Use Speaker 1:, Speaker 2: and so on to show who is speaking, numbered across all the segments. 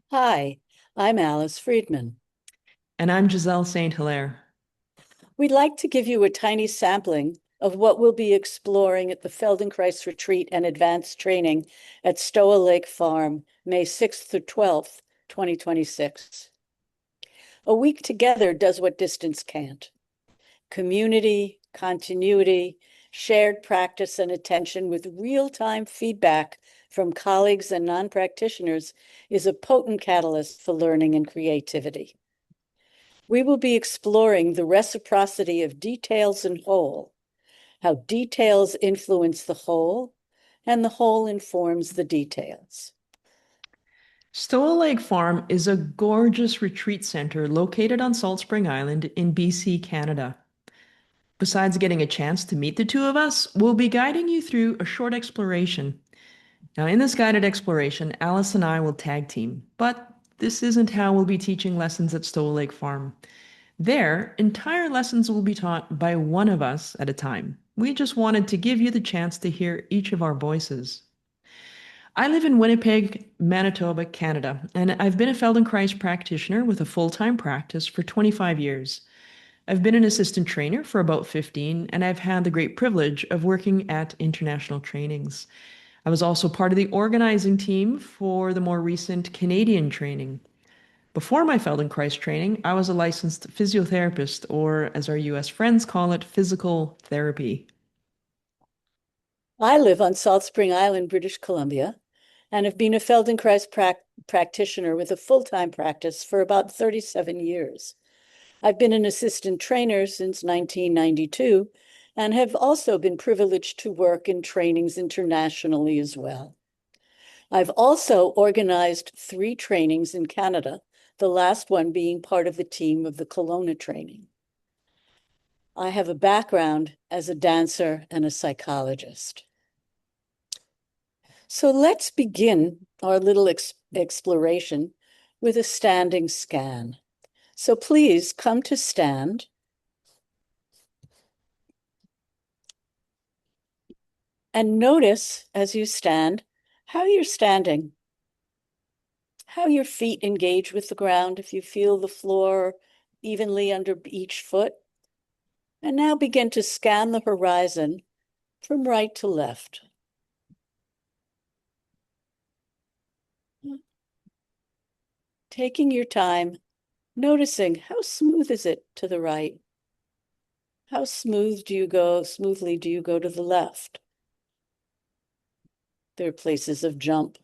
Speaker 1: Hi, I'm Alice Friedman.
Speaker 2: And I'm Gisele St. Hilaire.
Speaker 1: We'd like to give you a tiny sampling of what we'll be exploring at the Feldenkrais Retreat and Advanced Training at Stowel Lake Farm, May 6th through 12th, 2026. A week together does what distance can't. Community, continuity, shared practice, and attention with real-time feedback from colleagues and non-practitioners is a potent catalyst for learning and creativity. We will be exploring the reciprocity of details and whole, how details influence the whole, and the whole informs the details.
Speaker 2: Stowel Lake Farm is a gorgeous retreat center located on Salt Spring Island in BC, Canada. Besides getting a chance to meet the two of us, we'll be guiding you through a short exploration. Now, in this guided exploration, Alice and I will tag team, but this isn't how we'll be teaching lessons at Stowel Lake Farm. There, entire lessons will be taught by one of us at a time. We just wanted to give you the chance to hear each of our voices. I live in Winnipeg, Manitoba, Canada, and I've been a Feldenkrais practitioner with a full-time practice for 25 years. I've been an assistant trainer for about 15, and I've had the great privilege of working at international trainings. I was also part of the organizing team for the more recent Canadian training. Before my Feldenkrais training, I was a licensed physiotherapist, or as our US friends call it, physical therapy.
Speaker 1: I live on Salt Spring Island, British Columbia, and have been a Feldenkrais practitioner with a full-time practice for about 37 years. I've been an assistant trainer since 1992 and have also been privileged to work in trainings internationally as well. I've also organized 3 trainings in Canada, the last one being part of the team of the Kelowna training. I have a background as a dancer and a psychologist. So let's begin our little exploration with a standing scan. So please come to stand and notice as you stand how you're standing, how your feet engage with the ground, if you feel the floor evenly under each foot. And now begin to scan the horizon from right to left. Taking your time, noticing how smooth is it to the right? How smoothly do you go to the left? There are places of jump.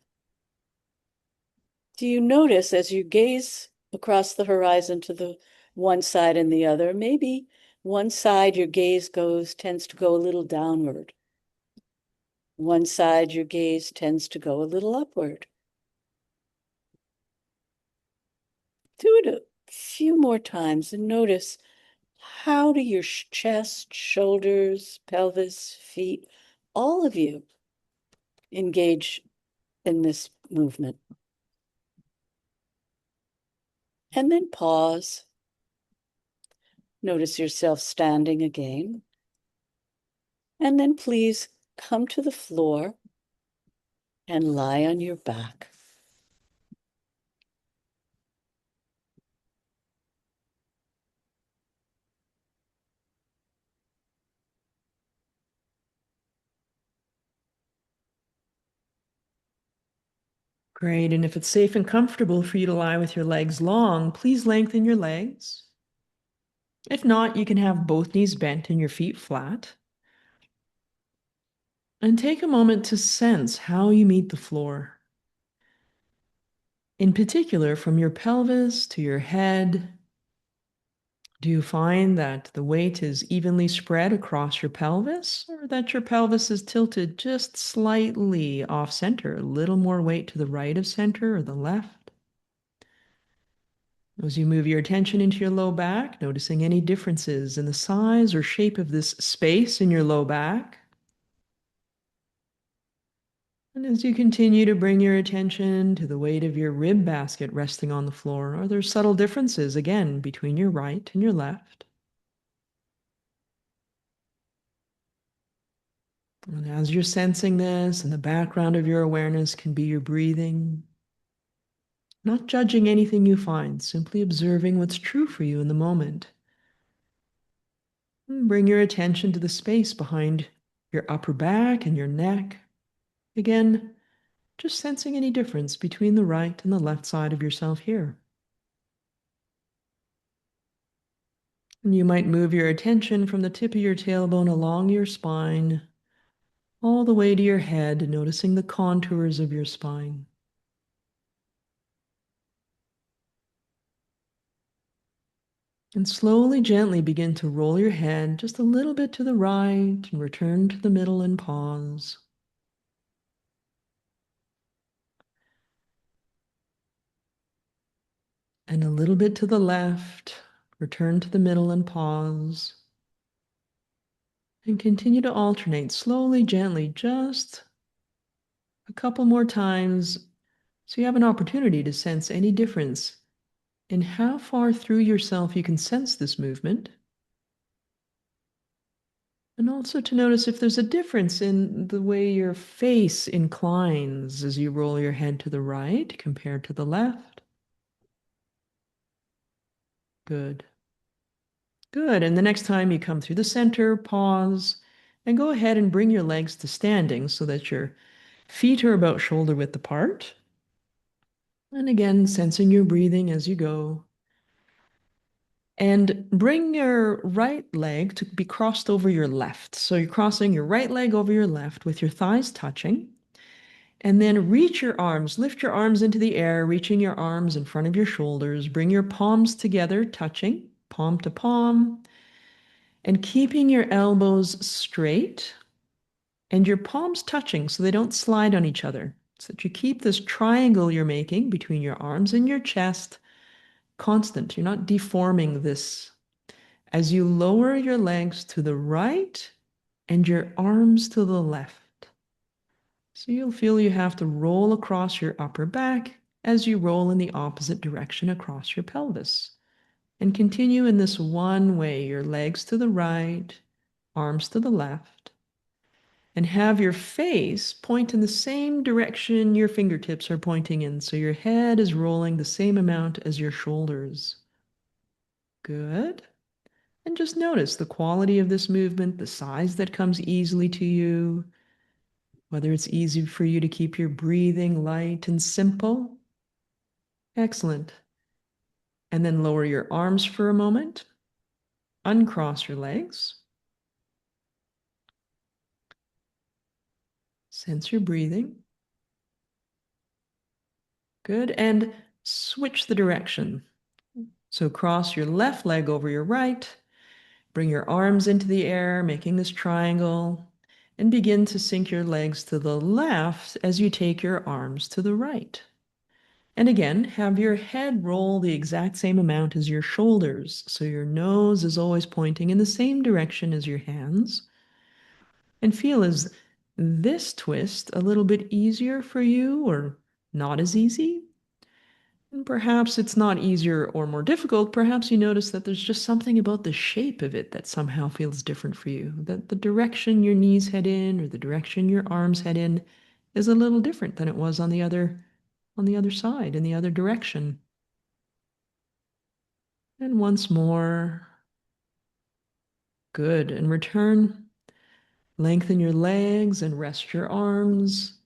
Speaker 1: Do you notice as you gaze across the horizon to the one side and the other, maybe one side your gaze tends to go a little downward. One side your gaze tends to go a little upward. Do it a few more times and notice how do your chest, shoulders, pelvis, feet, all of you engage in this movement. And then pause. Notice yourself standing again. And then please come to the floor and lie on your back.
Speaker 2: Great. And if it's safe and comfortable for you to lie with your legs long, please lengthen your legs. If not, you can have both knees bent and your feet flat. And take a moment to sense how you meet the floor. In particular, from your pelvis to your head, do you find that the weight is evenly spread across your pelvis, or that your pelvis is tilted just slightly off center, a little more weight to the right of center or the left? As you move your attention into your low back, noticing any differences in the size or shape of this space in your low back. And as you continue to bring your attention to the weight of your rib basket resting on the floor, are there subtle differences again between your right and your left? And as you're sensing this, in the background of your awareness can be your breathing. not judging anything you find, simply observing what's true for you in the moment. And bring your attention to the space behind your upper back and your neck. Again, just sensing any difference between the right and the left side of yourself here. And you might move your attention from the tip of your tailbone along your spine, all the way to your head, noticing the contours of your spine. And slowly, gently begin to roll your head just a little bit to the right and return to the middle and pause. And a little bit to the left, return to the middle and pause. And continue to alternate slowly, gently, just a couple more times so you have an opportunity to sense any difference in how far through yourself you can sense this movement. And also to notice if there's a difference in the way your face inclines as you roll your head to the right compared to the left. Good. Good. And the next time you come through the center, pause and go ahead and bring your legs to standing so that your feet are about shoulder width apart. And again, sensing your breathing as you go. And bring your right leg to be crossed over your left. So you're crossing your right leg over your left with your thighs touching. And then reach your arms, lift your arms into the air, reaching your arms in front of your shoulders. Bring your palms together, touching, palm to palm. And keeping your elbows straight and your palms touching so they don't slide on each other. So that you keep this triangle you're making between your arms and your chest constant. You're not deforming this. As you lower your legs to the right and your arms to the left. So you'll feel you have to roll across your upper back as you roll in the opposite direction across your pelvis. And continue in this one way, your legs to the right, arms to the left. And have your face point in the same direction your fingertips are pointing in. So your head is rolling the same amount as your shoulders. Good. And just notice the quality of this movement, the size that comes easily to you, whether it's easy for you to keep your breathing light and simple. Excellent. And then lower your arms for a moment. Uncross your legs. Sense your breathing. Good. And switch the direction. So cross your left leg over your right. Bring your arms into the air, making this triangle. And begin to sink your legs to the left as you take your arms to the right. And again, have your head roll the exact same amount as your shoulders. So your nose is always pointing in the same direction as your hands. And feel, is this twist a little bit easier for you or not as easy? And perhaps it's not easier or more difficult. Perhaps you notice that there's just something about the shape of it that somehow feels different for you. That the direction your knees head in or the direction your arms head in is a little different than it was on the other side, in the other direction. And once more. Good. And return. Lengthen your legs and rest your arms.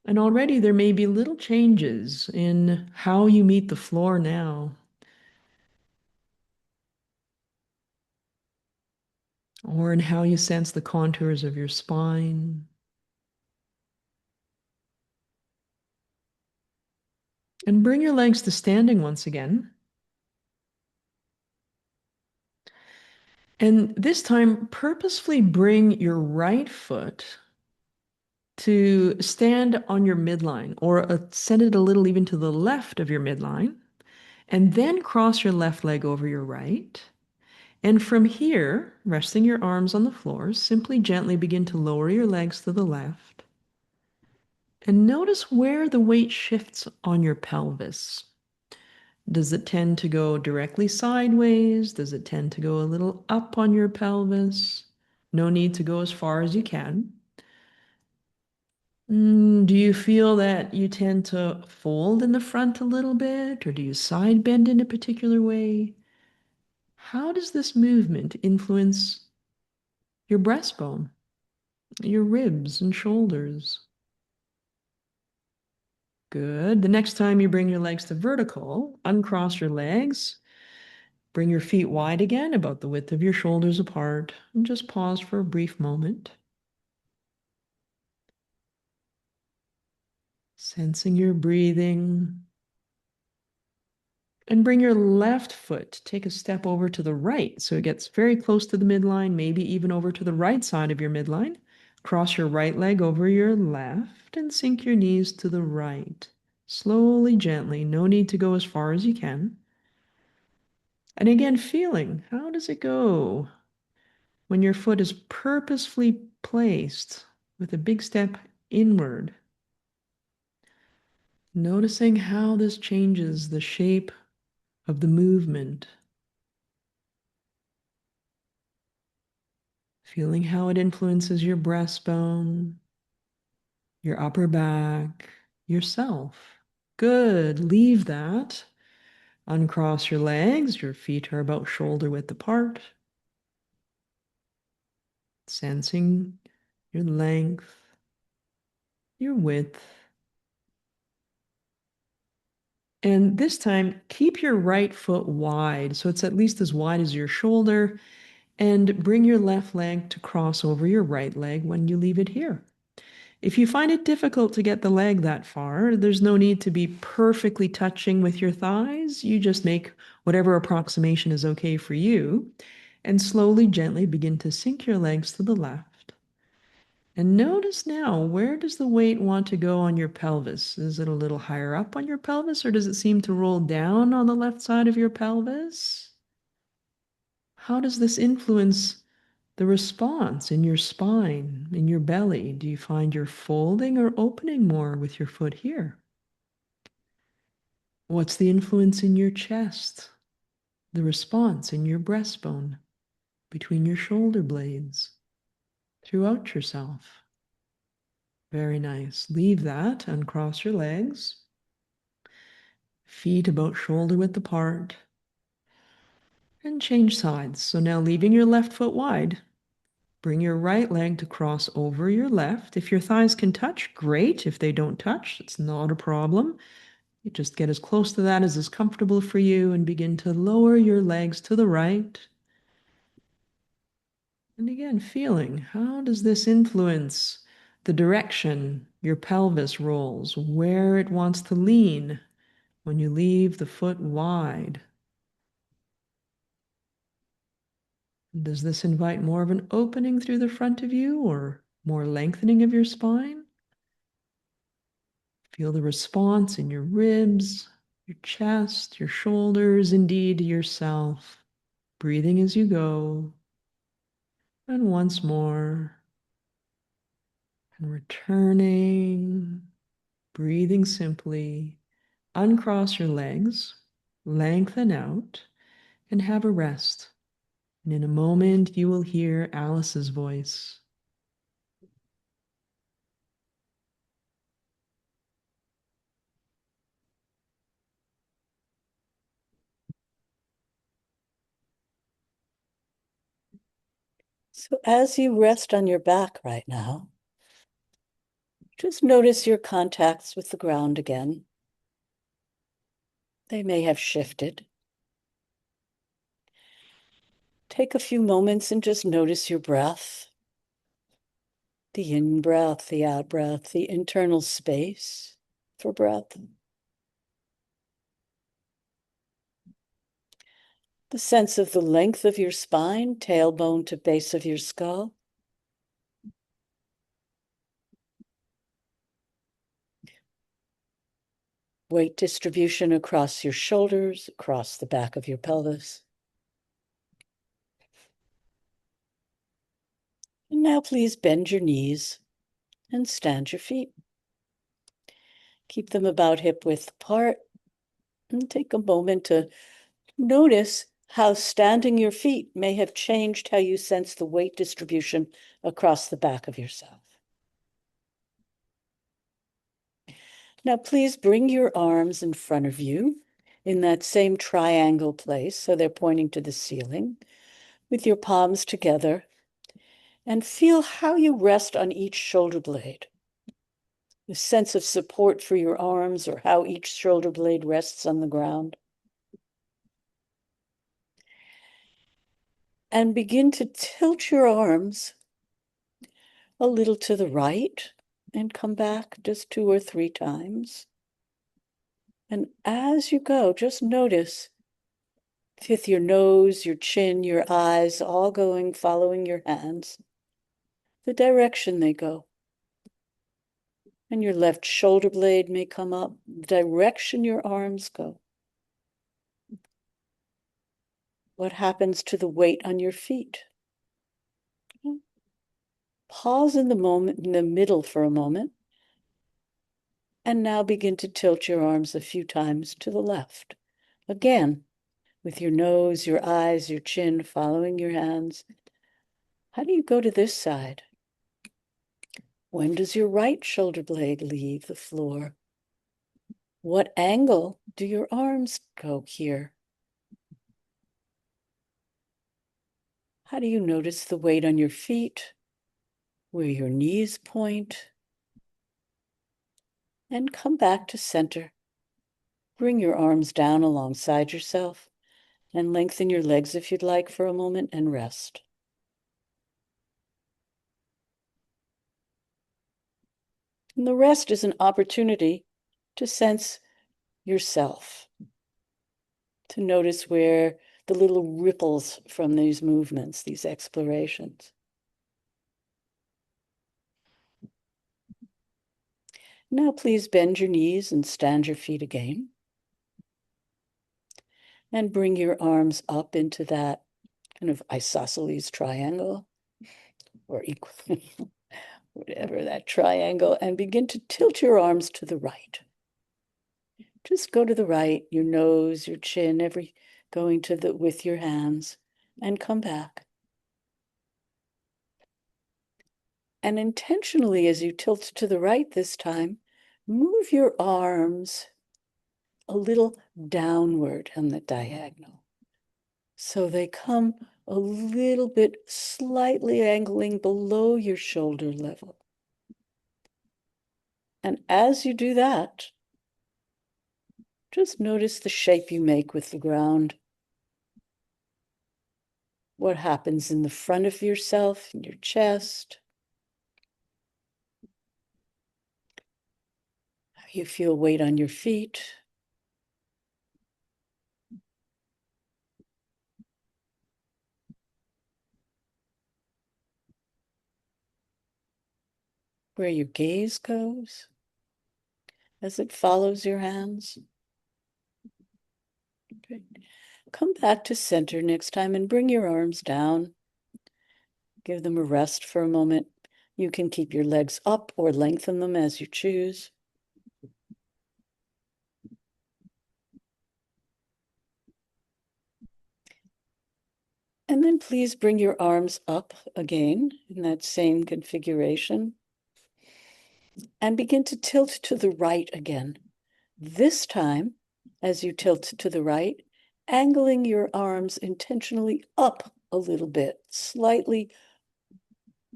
Speaker 2: And already there may be little changes in how you meet the floor now. Or in how you sense the contours of your spine. And bring your legs to standing once again. And this time, purposefully bring your right foot to stand on your midline, or send it a little even to the left of your midline, and then cross your left leg over your right. And from here, resting your arms on the floor, simply gently begin to lower your legs to the left. And notice where the weight shifts on your pelvis. Does it tend to go directly sideways? Does it tend to go a little up on your pelvis? No need to go as far as you can. Do you feel that you tend to fold in the front a little bit, or do you side bend in a particular way? How does this movement influence your breastbone, your ribs and shoulders? Good. The next time you bring your legs to vertical, uncross your legs, bring your feet wide again, about the width of your shoulders apart, and just pause for a brief moment. Sensing your breathing. And bring your left foot, take a step over to the right so it gets very close to the midline, maybe even over to the right side of your midline. Cross your right leg over your left and sink your knees to the right. Slowly, gently, no need to go as far as you can. And again, feeling, how does it go when your foot is purposefully placed with a big step inward? Noticing how this changes the shape of the movement. Feeling how it influences your breastbone, your upper back, yourself. Good. Leave that. Uncross your legs. Your feet are about shoulder width apart. Sensing your length, your width. And this time, keep your right foot wide, so it's at least as wide as your shoulder, and bring your left leg to cross over your right leg when you leave it here. If you find it difficult to get the leg that far, there's no need to be perfectly touching with your thighs. You just make whatever approximation is okay for you, and slowly, gently begin to sink your legs to the left. And notice now, where does the weight want to go on your pelvis? Is it a little higher up on your pelvis, or does it seem to roll down on the left side of your pelvis? How does this influence the response in your spine, in your belly? Do you find you're folding or opening more with your foot here? What's the influence in your chest? The response in your breastbone, between your shoulder blades, throughout yourself? Very nice. Leave that, uncross your legs. Feet about shoulder width apart. And change sides. So now leaving your left foot wide, bring your right leg to cross over your left. If your thighs can touch, great. If they don't touch, it's not a problem. You just get as close to that as is comfortable for you and begin to lower your legs to the right. And again, feeling, how does this influence the direction your pelvis rolls, where it wants to lean when you leave the foot wide? Does this invite more of an opening through the front of you or more lengthening of your spine? Feel the response in your ribs, your chest, your shoulders, indeed yourself. Breathing as you go. And once more. And returning, breathing simply. Uncross your legs, lengthen out, and have a rest. And in a moment, you will hear Alice's voice.
Speaker 1: So as you rest on your back right now, just notice your contacts with the ground again. They may have shifted. Take a few moments and just notice your breath. The in-breath, the out-breath, the internal space for breath. The sense of the length of your spine, tailbone to base of your skull. Weight distribution across your shoulders, across the back of your pelvis. And now please bend your knees and stand your feet. Keep them about hip width apart and take a moment to notice how standing your feet may have changed how you sense the weight distribution across the back of yourself. Now, please bring your arms in front of you in that same triangle place, so they're pointing to the ceiling, with your palms together, and feel how you rest on each shoulder blade. The sense of support for your arms or how each shoulder blade rests on the ground. And begin to tilt your arms a little to the right and come back just 2 or 3 times. And as you go, just notice with your nose, your chin, your eyes, all going, following your hands, the direction they go. And your left shoulder blade may come up, the direction your arms go. What happens to the weight on your feet? Pause in the moment, in the middle for a moment, and now begin to tilt your arms a few times to the left. Again, with your nose, your eyes, your chin, following your hands. How do you go to this side? When does your right shoulder blade leave the floor? What angle do your arms go here? How do you notice the weight on your feet, where your knees point? And come back to center. Bring your arms down alongside yourself and lengthen your legs if you'd like for a moment and rest. And the rest is an opportunity to sense yourself, to notice where the little ripples from these movements, these explorations. Now please bend your knees and stand your feet again. And bring your arms up into that kind of isosceles triangle, or equal, whatever that triangle, and begin to tilt your arms to the right. Just go to the right, your nose, your chin, going to the with your hands, and come back. And intentionally, as you tilt to the right this time, move your arms a little downward on the diagonal. So they come a little bit slightly angling below your shoulder level. And as you do that, just notice the shape you make with the ground. What happens in the front of yourself, in your chest. How you feel weight on your feet. Where your gaze goes as it follows your hands. Okay. Come back to center next time and bring your arms down. Give them a rest for a moment. You can keep your legs up or lengthen them as you choose. And then please bring your arms up again in that same configuration and begin to tilt to the right again. This time, as you tilt to the right, angling your arms intentionally up a little bit, slightly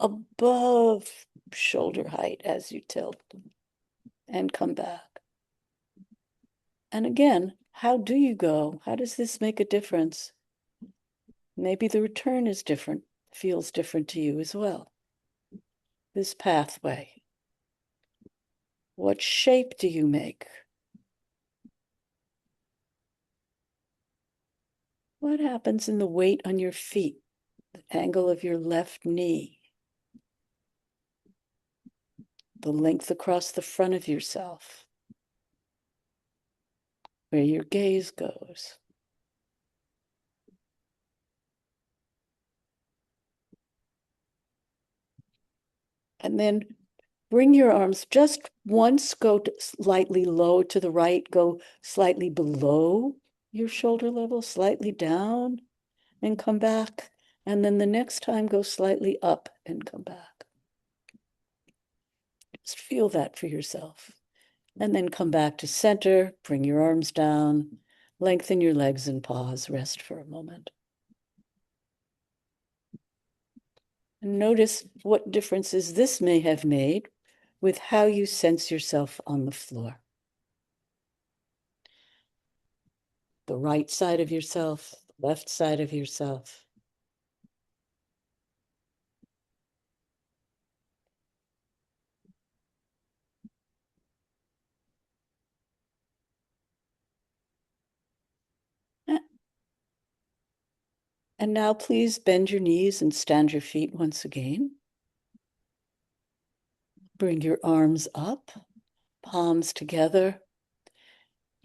Speaker 1: above shoulder height as you tilt, and come back. And again, how do you go? How does this make a difference? Maybe the return is different, feels different to you as well. This pathway. What shape do you make? What happens in the weight on your feet, the angle of your left knee, the length across the front of yourself, where your gaze goes? And then bring your arms just once, go slightly low to the right, go slightly below your shoulder level, slightly down, and come back. And then the next time, go slightly up and come back. Just feel that for yourself. And then come back to center, bring your arms down, lengthen your legs and pause, rest for a moment. And notice what differences this may have made with how you sense yourself on the floor. The right side of yourself, the left side of yourself. And now please bend your knees and stand your feet once again. Bring your arms up, palms together,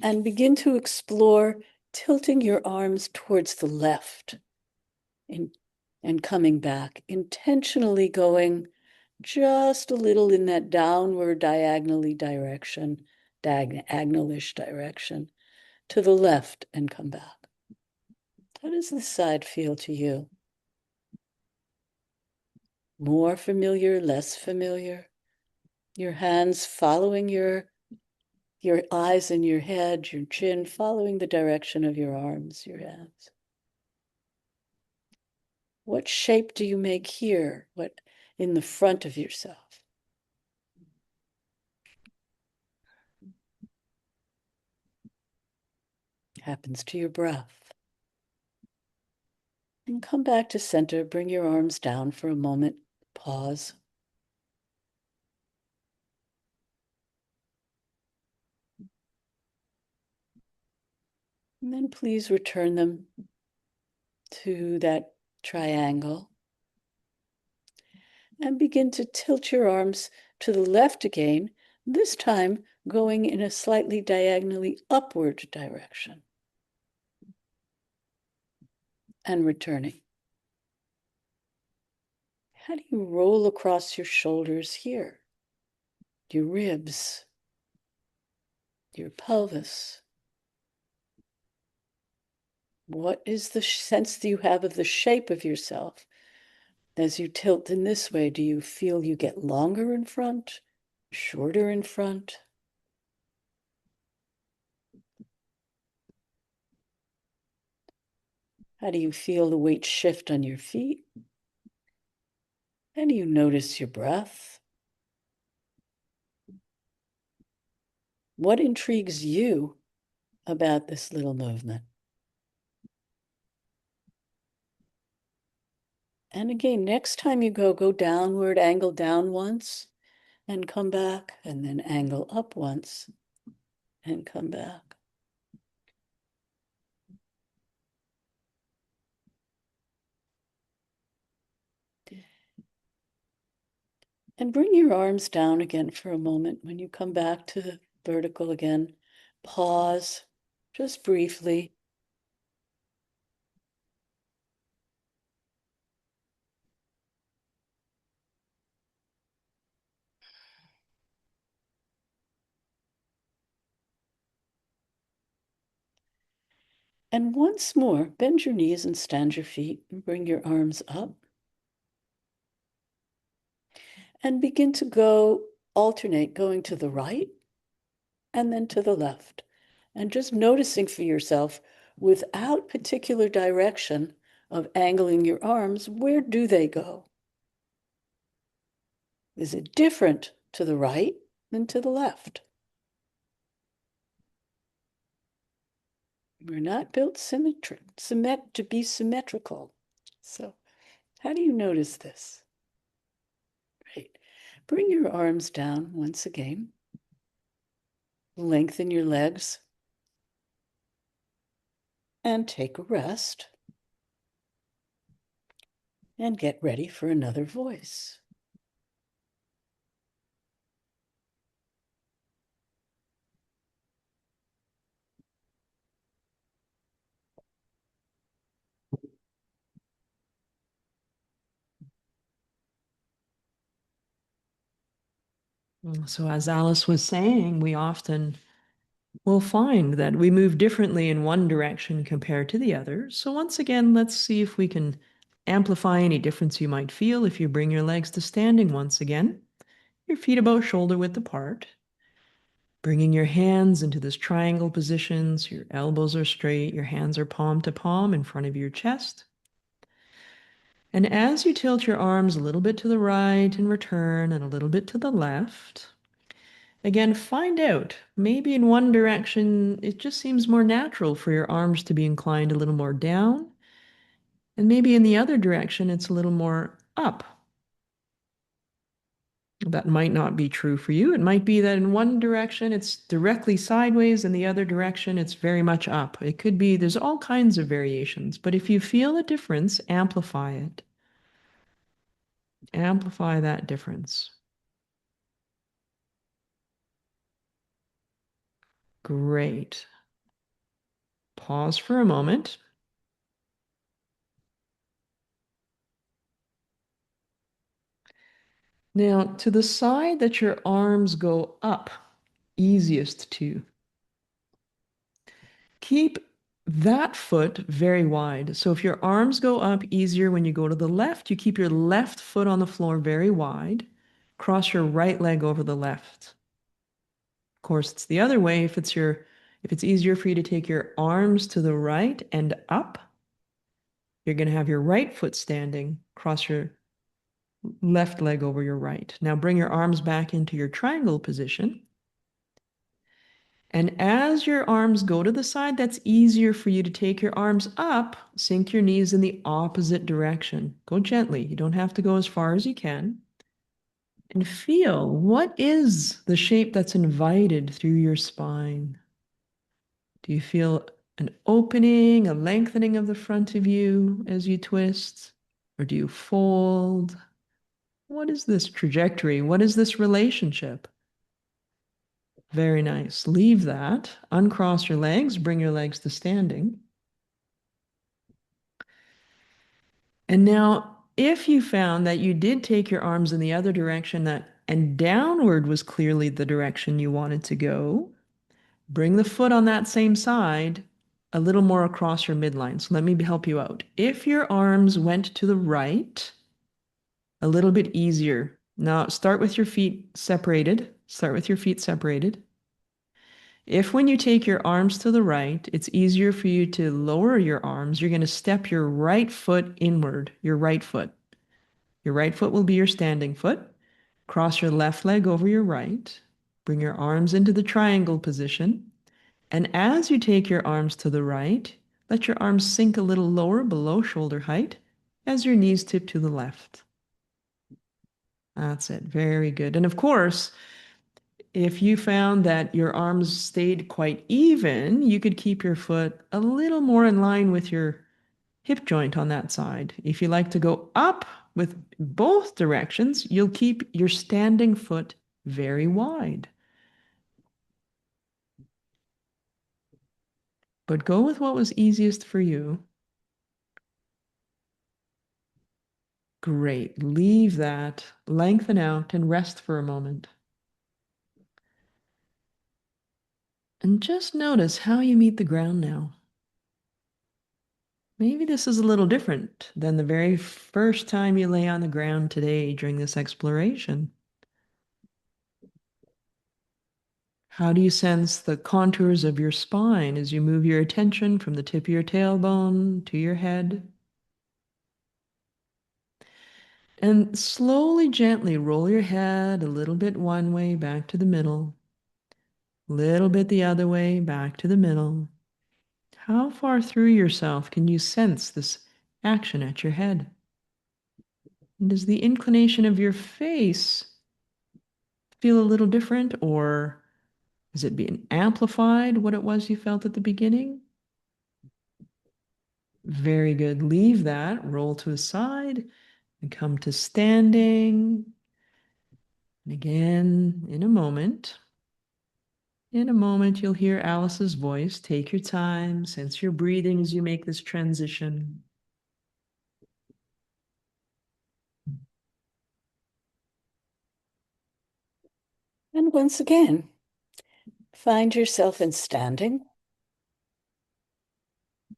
Speaker 1: and begin to explore tilting your arms towards the left and coming back, intentionally going just a little in that downward diagonalish direction to the left and come back. How does this side feel to you? More familiar, less familiar? Your hands following your eyes and your head, your chin following the direction of your arms, your hands. What shape do you make here? What in the front of yourself? Happens to your breath. And come back to center. Bring your arms down for a moment. Pause. And then please return them to that triangle. And begin to tilt your arms to the left again, this time going in a slightly diagonally upward direction. And returning. How do you roll across your shoulders here? Your ribs, your pelvis? What is the sense that you have of the shape of yourself? As you tilt in this way, do you feel you get longer in front, shorter in front? How do you feel the weight shift on your feet? How do you notice your breath? What intrigues you about this little movement? And again, next time you go downward, angle down once, and come back, and then angle up once, and come back. And bring your arms down again for a moment. When you come back to the vertical again, pause just briefly. And once more, bend your knees and stand your feet and bring your arms up. And begin to alternate, going to the right and then to the left. And just noticing for yourself, without particular direction of angling your arms, where do they go? Is it different to the right than to the left? We're not built to be symmetrical. So how do you notice this? Right. Bring your arms down once again. Lengthen your legs. And take a rest. And get ready for another voice.
Speaker 2: So as Alice was saying, we often will find that we move differently in one direction compared to the other. So once again, let's see if we can amplify any difference you might feel if you bring your legs to standing once again. Your feet about shoulder width apart. Bringing your hands into this triangle position so your elbows are straight, your hands are palm to palm in front of your chest. And as you tilt your arms a little bit to the right and return and a little bit to the left, again, find out, maybe in one direction, it just seems more natural for your arms to be inclined a little more down. And maybe in the other direction, it's a little more up. That might not be true for you. It might be that in one direction, it's directly sideways, and the other direction, it's very much up. It could be, there's all kinds of variations. But if you feel a difference, amplify it. Amplify that difference. Great. Pause for a moment. Now, to the side that your arms go up, easiest to, keep that foot very wide. So if your arms go up easier when you go to the left, you keep your left foot on the floor very wide. Cross your right leg over the left. Of course, it's the other way. If it's easier for you to take your arms to the right and up, you're going to have your right foot standing, cross your left leg over your right. Now bring your arms back into your triangle position. And as your arms go to the side, that's easier for you to take your arms up, sink your knees in the opposite direction. Go gently. You don't have to go as far as you can. And feel, what is the shape that's invited through your spine? Do you feel an opening, a lengthening of the front of you as you twist? Or do you fold? What is this trajectory? What is this relationship? Very nice. Leave that. Uncross your legs. Bring your legs to standing. And now, if you found that you did take your arms in the other direction and downward was clearly the direction you wanted to go, bring the foot on that same side a little more across your midline. So let me help you out. If your arms went to the right, a little bit easier. Now start with your feet separated. Start with your feet separated. If when you take your arms to the right, it's easier for you to lower your arms, you're going to step your right foot inward, your right foot. Your right foot will be your standing foot. Cross your left leg over your right. Bring your arms into the triangle position. And as you take your arms to the right, let your arms sink a little lower below shoulder height as your knees tip to the left. That's it. Very good. And of course, if you found that your arms stayed quite even, you could keep your foot a little more in line with your hip joint on that side. If you like to go up with both directions, you'll keep your standing foot very wide. But go with what was easiest for you. Great. Leave that, lengthen out, and rest for a moment. And just notice how you meet the ground now. Maybe this is a little different than the very first time you lay on the ground today during this exploration. How do you sense the contours of your spine as you move your attention from the tip of your tailbone to your head? And slowly, gently roll your head a little bit one way back to the middle, a little bit the other way back to the middle. How far through yourself can you sense this action at your head? And does the inclination of your face feel a little different, or is it being amplified what it was you felt at the beginning? Very good. Leave that, roll to a side, and come to standing. And again, in a moment, you'll hear Alice's voice. Take your time, sense your breathing as you make this transition.
Speaker 1: And once again, find yourself in standing.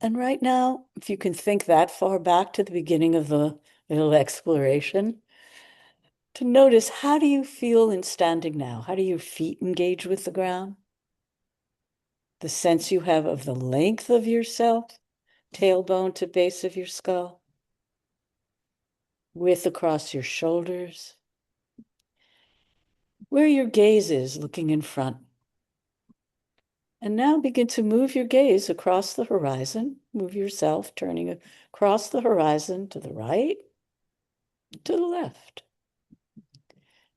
Speaker 1: And right now, if you can think that far back to the beginning of the little exploration, to notice, how do you feel in standing now? How do your feet engage with the ground? The sense you have of the length of yourself, tailbone to base of your skull, width across your shoulders, where your gaze is looking in front. And now begin to move your gaze across the horizon. Move yourself, turning across the horizon to the right, to the left.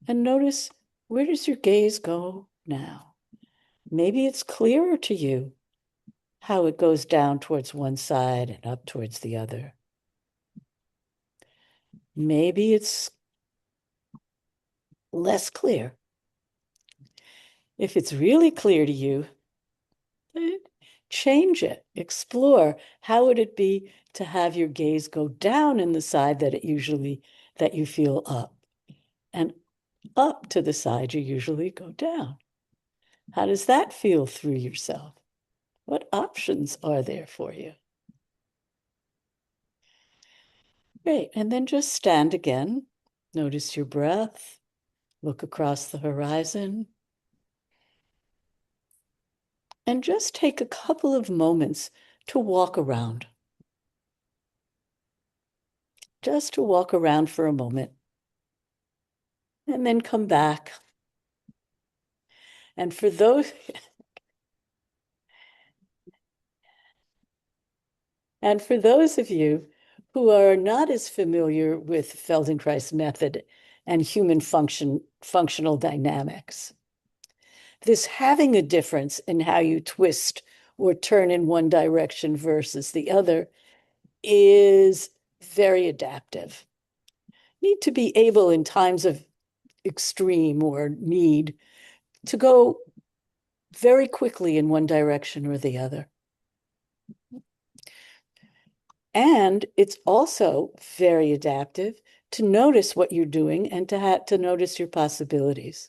Speaker 1: And notice, where does your gaze go now? Maybe it's clearer to you how it goes down towards one side and up towards the other. Maybe it's less clear. If it's really clear to you, change it. Explore, how would it be to have your gaze go down in the side that you feel up, and up to the side you usually go down? How does that feel through yourself? What options are there for you? Great. And then just stand again. Notice your breath. Look across the horizon. And just take a couple of moments to walk around. Just to walk around for a moment. And then come back. And for those And for those of you who are not as familiar with Feldenkrais method and human functional dynamics, this having a difference in how you twist or turn in one direction versus the other is very adaptive. Need to be able in times of extreme or need to go very quickly in one direction or the other. And it's also very adaptive to notice what you're doing and to notice your possibilities.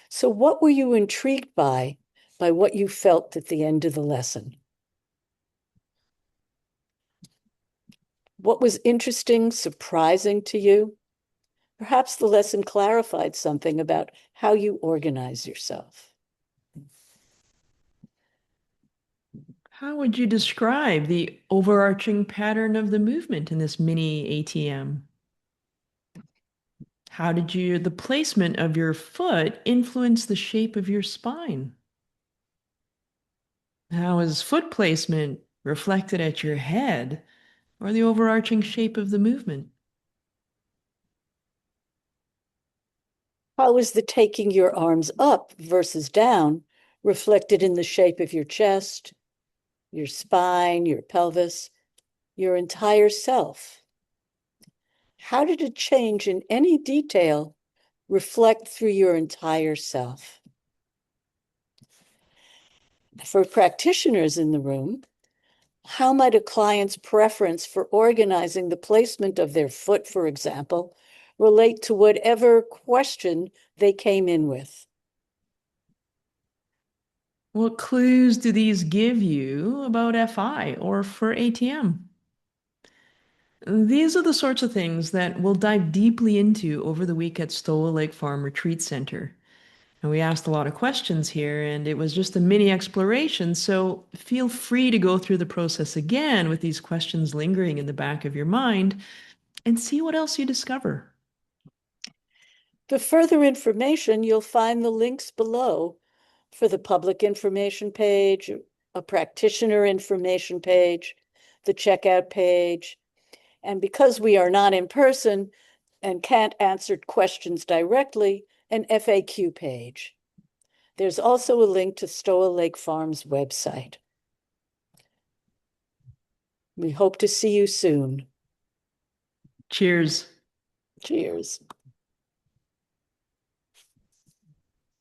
Speaker 1: So what were you intrigued by what you felt at the end of the lesson? What was interesting, surprising to you? Perhaps the lesson clarified something about how you organize yourself.
Speaker 2: How would you describe the overarching pattern of the movement in this mini ATM? How did the placement of your foot influence the shape of your spine? How is foot placement reflected at your head or the overarching shape of the movement?
Speaker 1: How is the taking your arms up versus down reflected in the shape of your chest, your spine, your pelvis, your entire self? How did a change in any detail reflect through your entire self? For practitioners in the room, how might a client's preference for organizing the placement of their foot, for example, relate to whatever question they came in with?
Speaker 2: What clues do these give you about FI or for ATM? These are the sorts of things that we'll dive deeply into over the week at Stowel Lake Farm Retreat Center. And we asked a lot of questions here, and it was just a mini exploration. So feel free to go through the process again with these questions lingering in the back of your mind and see what else you discover.
Speaker 1: For further information, you'll find the links below for the public information page, a practitioner information page, the checkout page. And because we are not in person and can't answer questions directly, an FAQ page. There's also a link to Stowel Lake Farm's website. We hope to see you soon.
Speaker 2: Cheers.
Speaker 1: Cheers.